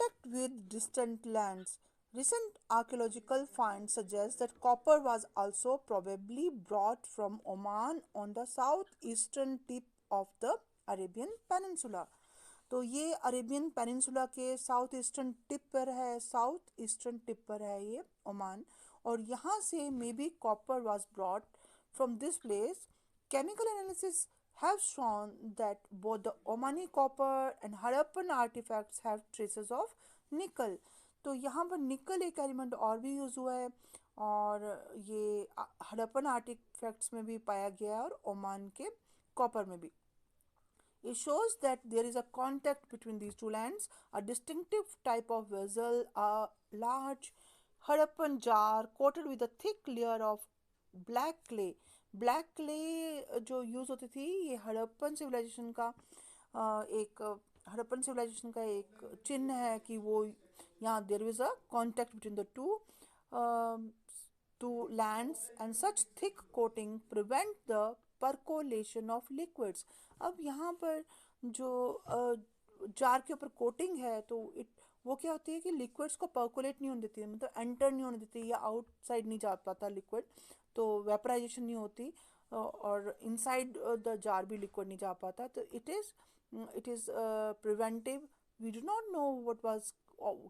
contact with distant lands. Recent archaeological finds suggest that copper was also probably brought from Oman on the southeastern tip of the Arabian Peninsula. तो ये Arabian peninsula के south eastern tip पर है, south eastern tip पर है ये Oman, और यहाँ से may be copper was brought from this place. Chemical analysis have shown that both the Omani copper and Harappan artifacts have traces of nickel. तो यहाँ पर निकल एक एलिमेंट और भी यूज़ हुआ है, और ये हड़प्पन आर्टिफैक्ट्स में भी पाया गया है और ओमान के कॉपर में भी. It shows that there is a contact between these two lands. A distinctive type of vessel, a large Harappan jar coated with a thick layer of black clay. Black clay जो use होती थी, ये Harappan civilisation का एक Harappan civilisation का एक चिन्ह है कि वो यहाँ there is a contact between the two lands and such thick coating prevent the percolation of liquids. अब यहाँ पर जो जार के ऊपर कोटिंग है, तो वो क्या होती है कि लिक्विड्स को पर्कोलेट नहीं होने देती है, मतलब एंटर नहीं होने देती या आउटसाइड नहीं जा पाता लिक्विड, तो वेपराइजेशन नहीं होती, और इनसाइड द जार भी लिक्विड नहीं जा पाता. तो it is preventive. We do not know what was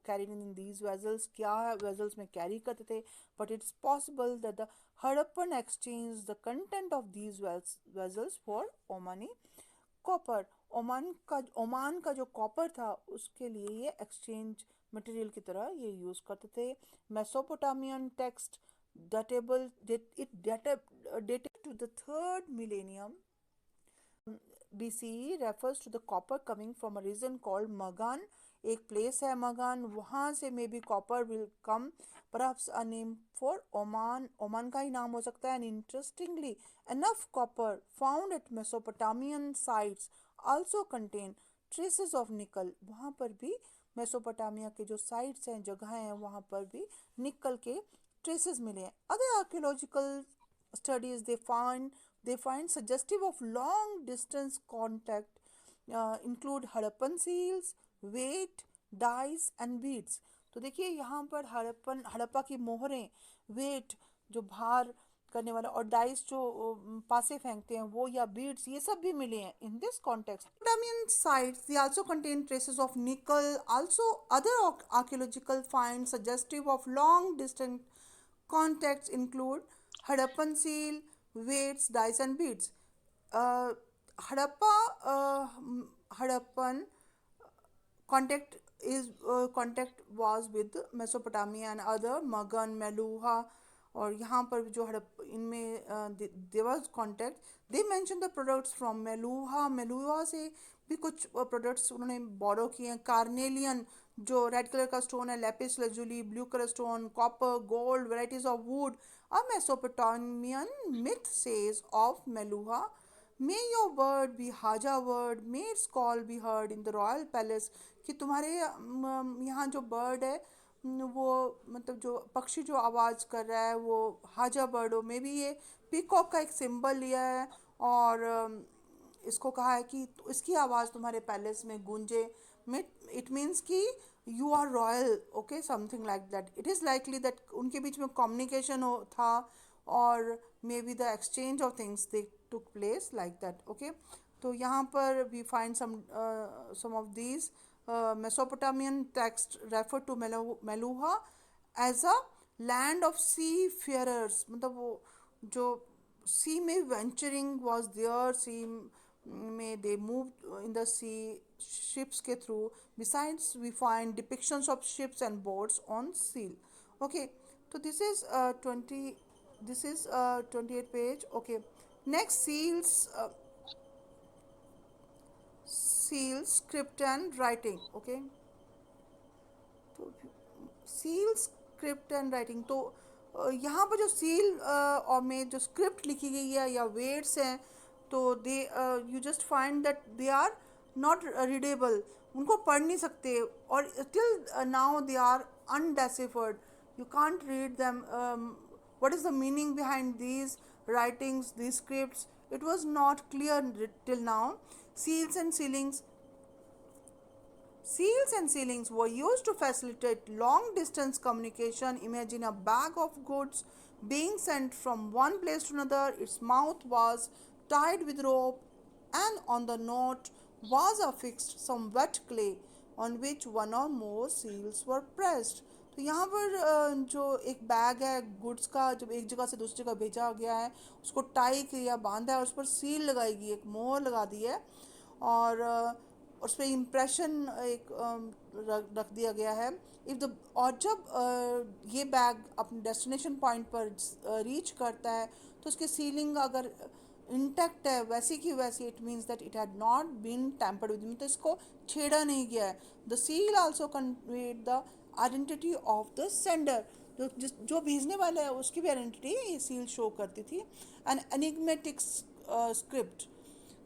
carried in these vessels, क्या वेजल्स में कैरी करते थे, but it's possible that the Harappan exchange the content of these vessels for Omani copper. Oman का जो कॉपर था उसके लिए ये एक्सचेंज मटेरियल की तरह ये यूज़ करते थे. Mesopotamian text datable it dated to the 3rd millennium BCE refers to the copper coming from a region called Magan. एक प्लेस है मगान, वहाँ से may be copper will come, perhaps a name for Oman. Oman का ही नाम हो सकता है. And interestingly enough copper found at Mesopotamian sites also contain traces of nickel. वहाँ पर भी मेसोपोटामिया के जो साइट्स हैं, जगह हैं, वहाँ पर भी निकल के traces मिले हैं. Other archaeological studies they find suggestive of long distance contact include Harappan seals, weight, dice and beads. तो देखिए यहाँ पर हड़प्पा की मोहरें, वेट जो भार करने वाला, और डाइस जो पासे फेंकते हैं वो, या बीड्स, ये सब भी मिले हैं in this context. Mesopotamian sites they also contain traces of nickel. Also other archaeological finds suggestive of long distance contacts include Harappan seal, weights, dice and beads. Uh, Harappan contact was with Mesopotamia and other Magan, Meluha, और यहाँ पर जो हड़प इनमें there was contact. They mentioned the products from Meluha से भी कुछ products उन्होंने बोरो किए हैं. कार्नेलियन जो रेड कलर का स्टोन है, lapis lazuli blue colour stone, copper, gold, varieties of wood. A Mesopotamian myth says of Meluha, may your word be haja word, may its call be heard in the royal palace. कि तुम्हारे यहाँ जो bird है, वो मतलब जो पक्षी जो आवाज़ कर रहा है वो हाजा बर्ड हो. मे बी ये पीकॉक का एक सिंबल लिया है, और इसको कहा है कि इसकी आवाज़ तुम्हारे पैलेस में गूंजे. इट मीन्स कि you are royal, okay, something like that. It is likely that उनके बीच में कम्युनिकेशन हो था, और may be the exchange of things they took place like that. Okay, तो यहाँ पर we find some of these. Mesopotamian text refer to Meluha as a land of seafarers. मतलब वो जो sea में venturing was there, sea में they moved in the sea ships के through. Besides, we find depictions of ships and boats on seal. Okay, so this is 28 page. Okay, next seals, script and writing. Okay, तो seal, script and writing. तो यहाँ पर जो seal और में जो script लिखी गई है या वर्ड्स हैं, तो they you just find that they are not readable, उनको पढ़ नहीं सकते, और till now they are undeciphered. You can't read them. what is the meaning behind these writings, these scripts? It was not clear till now. Seals and sealings Seals and sealings were used to facilitate long distance communication. Imagine a bag of goods being sent from one place to another. Its mouth was tied with rope, and on the note was affixed some wet clay on which one or more seals were pressed. तो यहाँ पर जो एक bag है goods का, जब एक जगह से दूसरी जगह भेजा गया है, उसको टाई किया, बांधा है, उस पर सील लगाई गई, एक मोहर लगा दी है, और उस पर इम्प्रेशन एक रख दिया गया है। इफ़ द और जब ये बैग अपने डेस्टिनेशन पॉइंट पर रीच करता है, तो उसकी सीलिंग अगर इंटैक्ट है वैसी की वैसी, it means that it had not been tampered with, तो इसको छेड़ा नहीं गया है। The seal also conveyed the identity of the sender, जो भेजने वाला है उसकी भी आइडेंटिटी ये सील शो करती थी। An enigmatic script.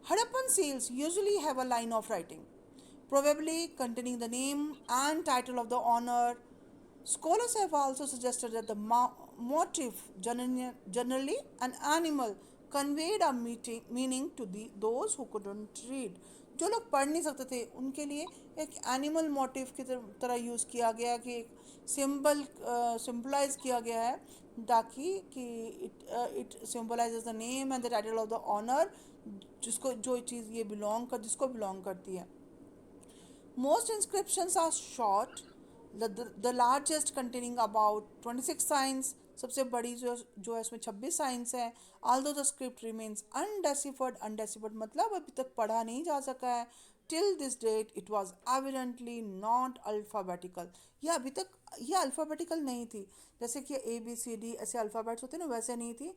Harappan seals usually have a line of writing, probably containing the name and title of the owner. Scholars have also suggested that the motif, generally an animal, conveyed a meaning to those who couldn't read. जो लोग पढ़ नहीं सकते थे उनके लिए एक animal motive की तरह यूज़ किया गया, कि एक सिंबल सिंपलाइज किया गया है, ताकि कि it symbolizes the name and the title of the honour, जिसको जो चीज़ ये जिसको बिलोंग करती है। Most inscriptions are short, the largest containing about 26 signs, सबसे बड़ी जो है उसमें 26 साइंस है। although the script remains undeciphered मतलब अभी तक पढ़ा नहीं जा सका है। till this date it was evidently not alphabetical, यह अभी तक यह अल्फ़ाबेटिकल नहीं थी, जैसे कि ABCD ऐसे अल्फ़ाबेट्स होते हैं ना, वैसे नहीं थी।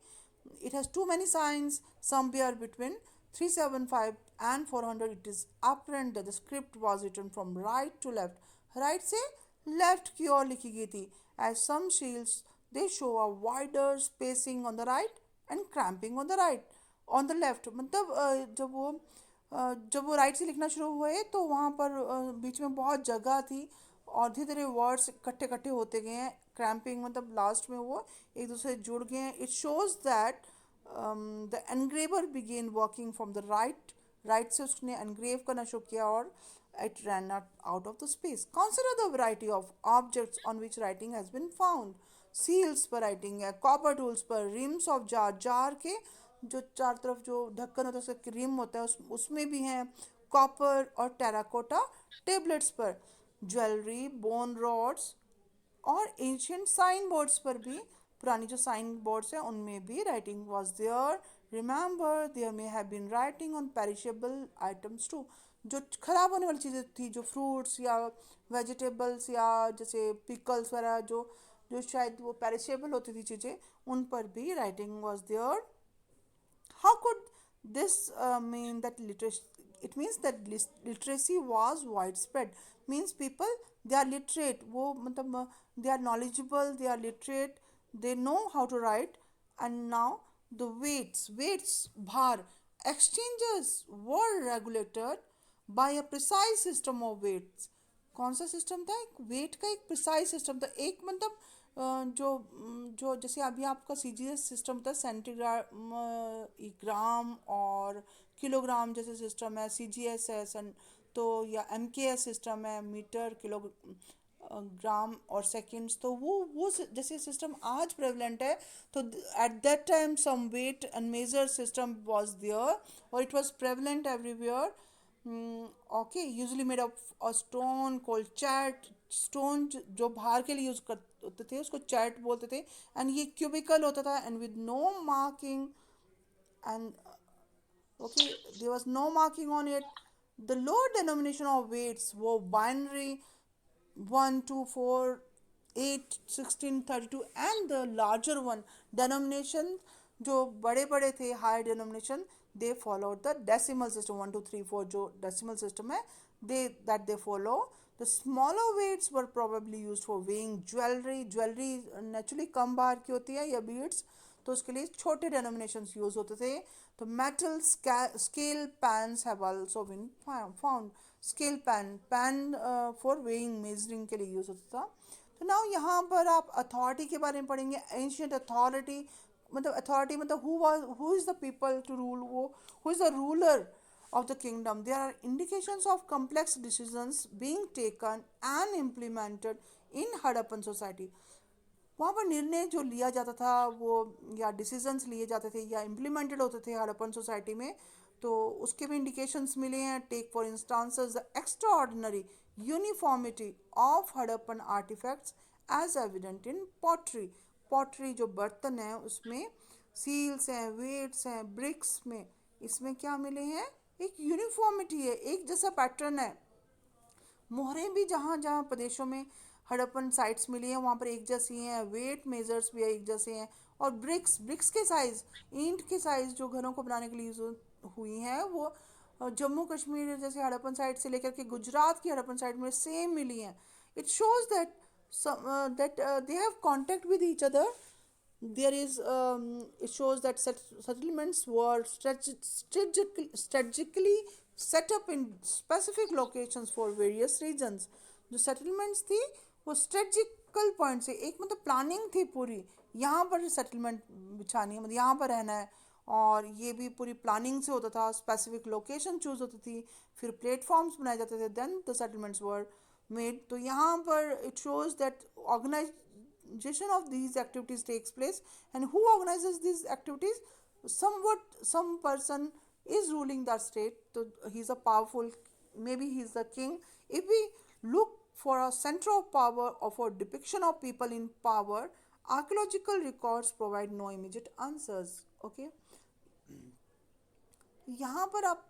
It has too many signs, some pair between 375 and 400. It is apparent that the script was written from right to left. Right से left की ओर लिखी गई थी. As some shields, they show a wider spacing on the right and cramping on the right. On the left मतलब जब वो right से लिखना शुरू हुए तो वहाँ पर बीच में बहुत जगह थी, और धीरे धीरे वर्ड्स इकट्ठे इकट्ठे होते गए हैं। क्रैम्पिंग मतलब लास्ट में वो एक दूसरे से जुड़ गए हैं। It shows that the engraver began working from the right से उसने एनग्रेव करना शुरू किया, और it ran out of the space. Consider the variety of objects on which writing has been found. Seals पर राइटिंग है, कॉपर टूल्स पर, rims of jar के जो चार तरफ जो ढक्कन होता है उसका रिम होता है उसमें भी हैं, कॉपर और टेराकोटा टेबलेट्स पर, ज्वेलरी, बोन रॉड्स, और एंशियंट साइन बोर्ड्स पर भी, पुरानी जो साइन बोर्ड्स हैं उनमें भी writing was there. Remember there may have been writing on perishable items too, जो खराब होने वाली चीज़ें थी, जो फ्रूट्स या वेजिटेबल्स या जैसे पिकल्स वगैरह, जो जो शायद वो पेरिशेबल होती थी चीज़ें, उन पर भी writing was there. How could this mean that literacy? It means that literacy was widespread. Means people, they are literate. वो मतलब they are knowledgeable, they are literate, they know how to write. And now the weights भार, exchanges were regulated by a precise system of weights. कौन सा system था? एक wait का एक precise system था। एक मतलब जो जो जैसे अभी आपका CGS सिस्टम था, ग्राम और किलोग्राम जैसे सिस्टम है, CGS है तो, या MKS सिस्टम है, मीटर किलो ग्राम और सेकंड्स, तो वो जैसे सिस्टम आज प्रेवलेंट है, तो at that time some weight and measure system was there, और it was prevalent everywhere. Okay, usually made of a stone called chert. Stone जो बाहर के लिए यूज करते थे उसको चैट बोलते थे, एंड ये क्यूबिकल होता था and with no marking, and okay there was no marking on it. The lower denomination of weights वो binary 1 2 4 8 16 32, and the larger one denomination जो बड़े बड़े थे, high denomination, they follow the decimal system 1 2 3 4 जो decimal system है, they follow. The smaller weights were probably use for weighing jewellery naturally कम बाहर की होती है, या बीड्स, तो उसके लिए छोटे डेनोमिनेशंस यूज होते थे। तो metal scale pans have also been found. Scale pan for weighing measuring के लिए यूज होता था। तो नाउ यहाँ पर आप अथॉरिटी के बारे में पढ़ेंगे। एंशियंट अथॉरिटी मतलब who is the people to rule, वो who is the ruler of the kingdom. There are indications of complex decisions being taken and implemented in Harappan society. वहाँ पर निर्णय जो लिया जाता था वो, या डिसीजंस लिए जाते थे या इम्प्लीमेंटेड होते थे हड़प्पन सोसाइटी में, तो उसके भी इंडिकेशंस मिले हैं. Take for instances the extraordinary uniformity of Harappan artefacts as evident in pottery. Pottery जो बर्तन है उसमें सील्स हैं, वेट्स हैं, ब्रिक्स में, इसमें क्या मिले हैं, एक यूनिफॉर्मिटी है, एक जैसा पैटर्न है. मोहरें भी जहाँ जहाँ प्रदेशों में हड़प्पन साइट्स मिली हैं वहाँ पर एक जैसी हैं. वेट मेजर्स भी एक जैसे हैं. और ब्रिक्स, ब्रिक्स के साइज़, ईंट के साइज़ जो घरों को बनाने के लिए यूज़ हुई हैं वो जम्मू कश्मीर जैसे हड़प्पन साइट से लेकर के गुजरात की हड़प्पन साइट में सेम मिली हैं. It shows that they have contact with each other. There is it shows that settlements were strategically set up in specific locations for various reasons. जो settlements थी वो strategical point से, एक मतलब प्लानिंग थी पूरी, यहाँ पर सेटलमेंट बिछानी है, मतलब यहाँ पर रहना है, और ये भी पूरी प्लानिंग से होता था. स्पेसिफिक लोकेशन चूज होती थी, फिर प्लेटफॉर्म्स बनाए जाते थे, then the settlements were made. तो यहाँ पर it shows that organization of these activities takes place. And who organizes these activities? Some person is ruling that state, so he's a powerful, maybe he's the king. If we look for a center of power or for depiction of people in power, archaeological records provide no immediate answers. Okay, यहाँ पर आप